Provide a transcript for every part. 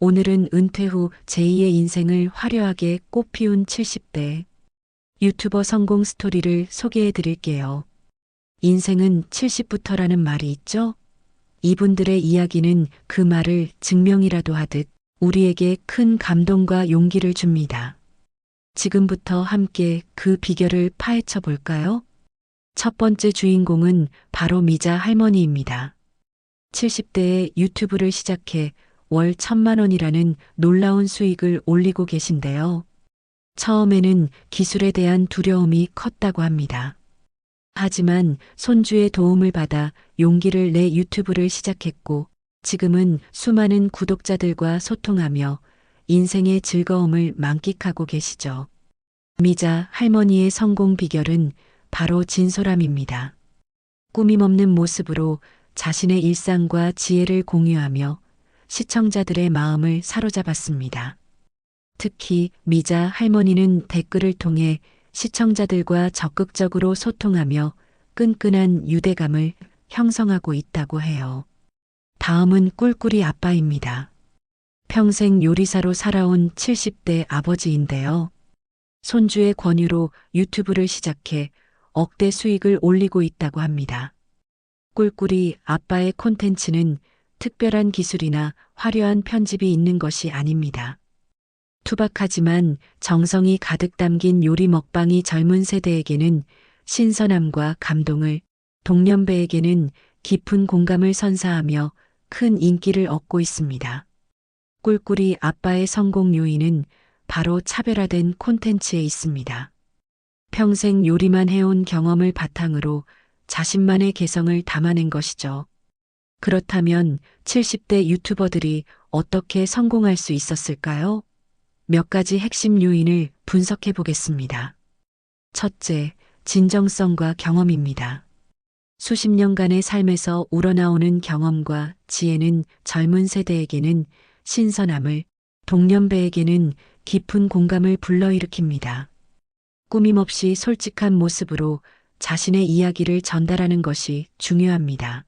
오늘은 은퇴 후 제2의 인생을 화려하게 꽃피운 70대 유튜버 성공 스토리를 소개해 드릴게요. 인생은 70부터라는 말이 있죠? 이분들의 이야기는 그 말을 증명이라도 하듯 우리에게 큰 감동과 용기를 줍니다. 지금부터 함께 그 비결을 파헤쳐 볼까요? 첫 번째 주인공은 바로 미자 할머니입니다. 70대에 유튜브를 시작해 월 1,000만 원이라는 놀라운 수익을 올리고 계신데요. 처음에는 기술에 대한 두려움이 컸다고 합니다. 하지만 손주의 도움을 받아 용기를 내 유튜브를 시작했고 지금은 수많은 구독자들과 소통하며 인생의 즐거움을 만끽하고 계시죠. 미자 할머니의 성공 비결은 바로 진솔함입니다. 꾸밈없는 모습으로 자신의 일상과 지혜를 공유하며 시청자들의 마음을 사로잡았습니다. 특히 미자 할머니는 댓글을 통해 시청자들과 적극적으로 소통하며 끈끈한 유대감을 형성하고 있다고 해요. 다음은 꿀꿀이 아빠입니다. 평생 요리사로 살아온 70대 아버지인데요. 손주의 권유로 유튜브를 시작해 억대 수익을 올리고 있다고 합니다. 꿀꿀이 아빠의 콘텐츠는 특별한 기술이나 화려한 편집이 있는 것이 아닙니다. 투박하지만 정성이 가득 담긴 요리 먹방이 젊은 세대에게는 신선함과 감동을, 동년배에게는 깊은 공감을 선사하며 큰 인기를 얻고 있습니다. 꿀꿀이 아빠의 성공 요인은 바로 차별화된 콘텐츠에 있습니다. 평생 요리만 해온 경험을 바탕으로 자신만의 개성을 담아낸 것이죠. 그렇다면 70대 유튜버들이 어떻게 성공할 수 있었을까요? 몇 가지 핵심 요인을 분석해 보겠습니다. 첫째, 진정성과 경험입니다. 수십 년간의 삶에서 우러나오는 경험과 지혜는 젊은 세대에게는 신선함을, 동년배에게는 깊은 공감을 불러일으킵니다. 꾸밈없이 솔직한 모습으로 자신의 이야기를 전달하는 것이 중요합니다.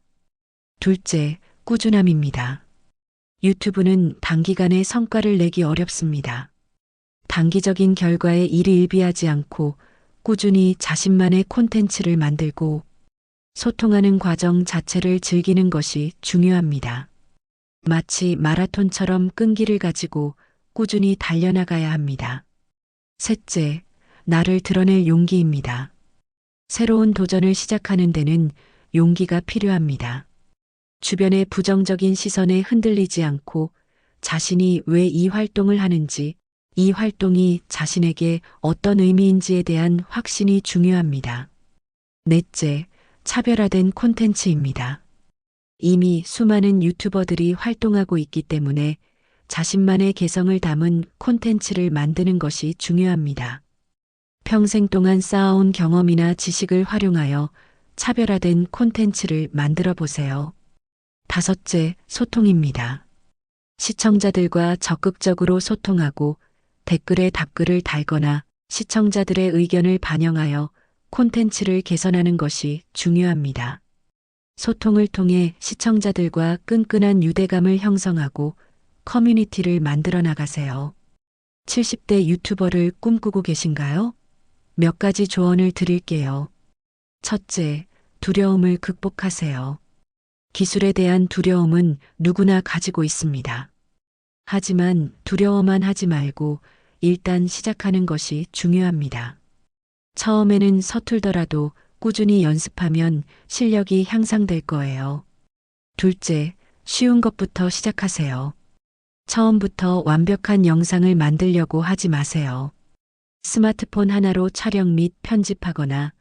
둘째, 꾸준함입니다. 유튜브는 단기간에 성과를 내기 어렵습니다. 단기적인 결과에 일희일비하지 않고 꾸준히 자신만의 콘텐츠를 만들고 소통하는 과정 자체를 즐기는 것이 중요합니다. 마치 마라톤처럼 끈기를 가지고 꾸준히 달려나가야 합니다. 셋째, 나를 드러낼 용기입니다. 새로운 도전을 시작하는 데는 용기가 필요합니다. 주변의 부정적인 시선에 흔들리지 않고 자신이 왜 이 활동을 하는지, 이 활동이 자신에게 어떤 의미인지에 대한 확신이 중요합니다. 넷째, 차별화된 콘텐츠입니다. 이미 수많은 유튜버들이 활동하고 있기 때문에 자신만의 개성을 담은 콘텐츠를 만드는 것이 중요합니다. 평생 동안 쌓아온 경험이나 지식을 활용하여 차별화된 콘텐츠를 만들어 보세요. 다섯째, 소통입니다. 시청자들과 적극적으로 소통하고 댓글에 답글을 달거나 시청자들의 의견을 반영하여 콘텐츠를 개선하는 것이 중요합니다. 소통을 통해 시청자들과 끈끈한 유대감을 형성하고 커뮤니티를 만들어 나가세요. 70대 유튜버를 꿈꾸고 계신가요? 몇 가지 조언을 드릴게요. 첫째, 두려움을 극복하세요. 기술에 대한 두려움은 누구나 가지고 있습니다. 하지만 두려워만 하지 말고 일단 시작하는 것이 중요합니다. 처음에는 서툴더라도 꾸준히 연습하면 실력이 향상될 거예요. 둘째, 쉬운 것부터 시작하세요. 처음부터 완벽한 영상을 만들려고 하지 마세요. 스마트폰 하나로 촬영 및 편집하거나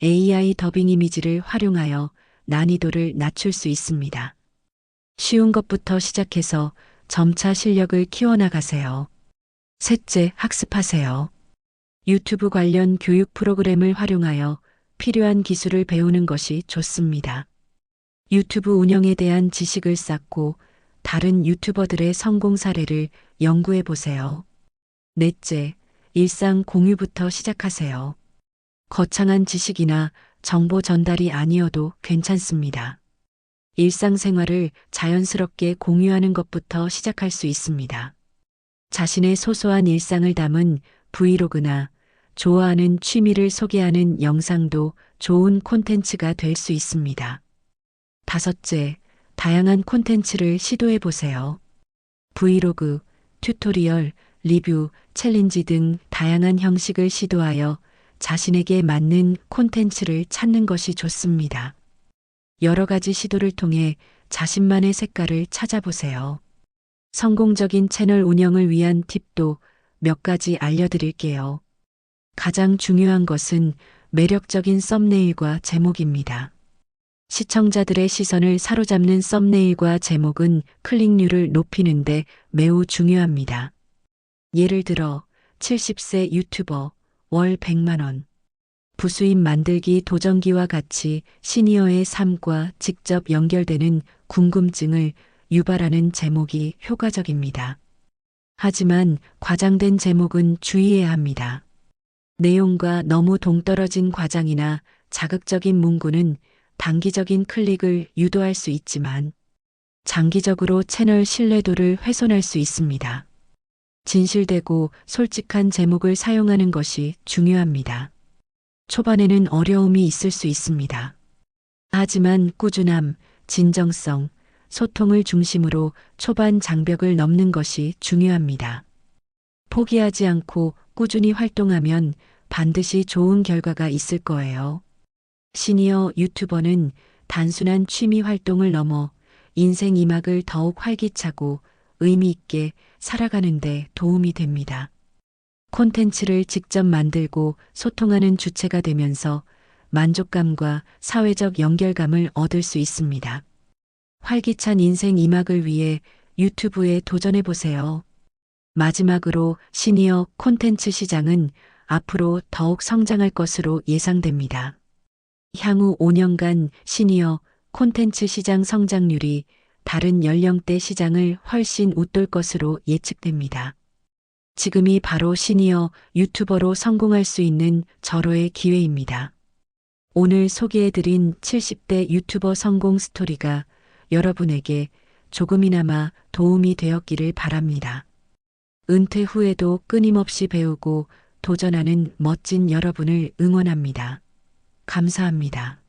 AI 더빙 이미지를 활용하여 난이도를 낮출 수 있습니다. 쉬운 것부터 시작해서 점차 실력을 키워나가세요. 셋째, 학습하세요. 유튜브 관련 교육 프로그램을 활용하여 필요한 기술을 배우는 것이 좋습니다. 유튜브 운영에 대한 지식을 쌓고 다른 유튜버들의 성공 사례를 연구해 보세요. 넷째, 일상 공유부터 시작하세요. 거창한 지식이나 정보 전달이 아니어도 괜찮습니다. 일상생활을 자연스럽게 공유하는 것부터 시작할 수 있습니다. 자신의 소소한 일상을 담은 브이로그나 좋아하는 취미를 소개하는 영상도 좋은 콘텐츠가 될 수 있습니다. 다섯째, 다양한 콘텐츠를 시도해 보세요. 브이로그, 튜토리얼, 리뷰, 챌린지 등 다양한 형식을 시도하여 자신에게 맞는 콘텐츠를 찾는 것이 좋습니다. 여러 가지 시도를 통해 자신만의 색깔을 찾아보세요. 성공적인 채널 운영을 위한 팁도 몇 가지 알려드릴게요. 가장 중요한 것은 매력적인 썸네일과 제목입니다. 시청자들의 시선을 사로잡는 썸네일과 제목은 클릭률을 높이는데 매우 중요합니다. 예를 들어 70세 유튜버 월 100만 원 부수입 만들기 도전기와 같이 시니어의 삶과 직접 연결되는 궁금증을 유발하는 제목이 효과적입니다. 하지만 과장된 제목은 주의해야 합니다. 내용과 너무 동떨어진 과장이나 자극적인 문구는 단기적인 클릭을 유도할 수 있지만 장기적으로 채널 신뢰도를 훼손할 수 있습니다. 진실되고 솔직한 제목을 사용하는 것이 중요합니다. 초반에는 어려움이 있을 수 있습니다. 하지만 꾸준함, 진정성, 소통을 중심으로 초반 장벽을 넘는 것이 중요합니다. 포기하지 않고 꾸준히 활동하면 반드시 좋은 결과가 있을 거예요. 시니어 유튜버는 단순한 취미 활동을 넘어 인생 이막을 더욱 활기차고 의미 있게 살아가는 데 도움이 됩니다. 콘텐츠를 직접 만들고 소통하는 주체가 되면서 만족감과 사회적 연결감을 얻을 수 있습니다. 활기찬 인생 이막을 위해 유튜브에 도전해 보세요. 마지막으로 시니어 콘텐츠 시장은 앞으로 더욱 성장할 것으로 예상됩니다. 향후 5년간 시니어 콘텐츠 시장 성장률이 다른 연령대 시장을 훨씬 웃돌 것으로 예측됩니다. 지금이 바로 시니어 유튜버로 성공할 수 있는 절호의 기회입니다. 오늘 소개해드린 70대 유튜버 성공 스토리가 여러분에게 조금이나마 도움이 되었기를 바랍니다. 은퇴 후에도 끊임없이 배우고 도전하는 멋진 여러분을 응원합니다. 감사합니다.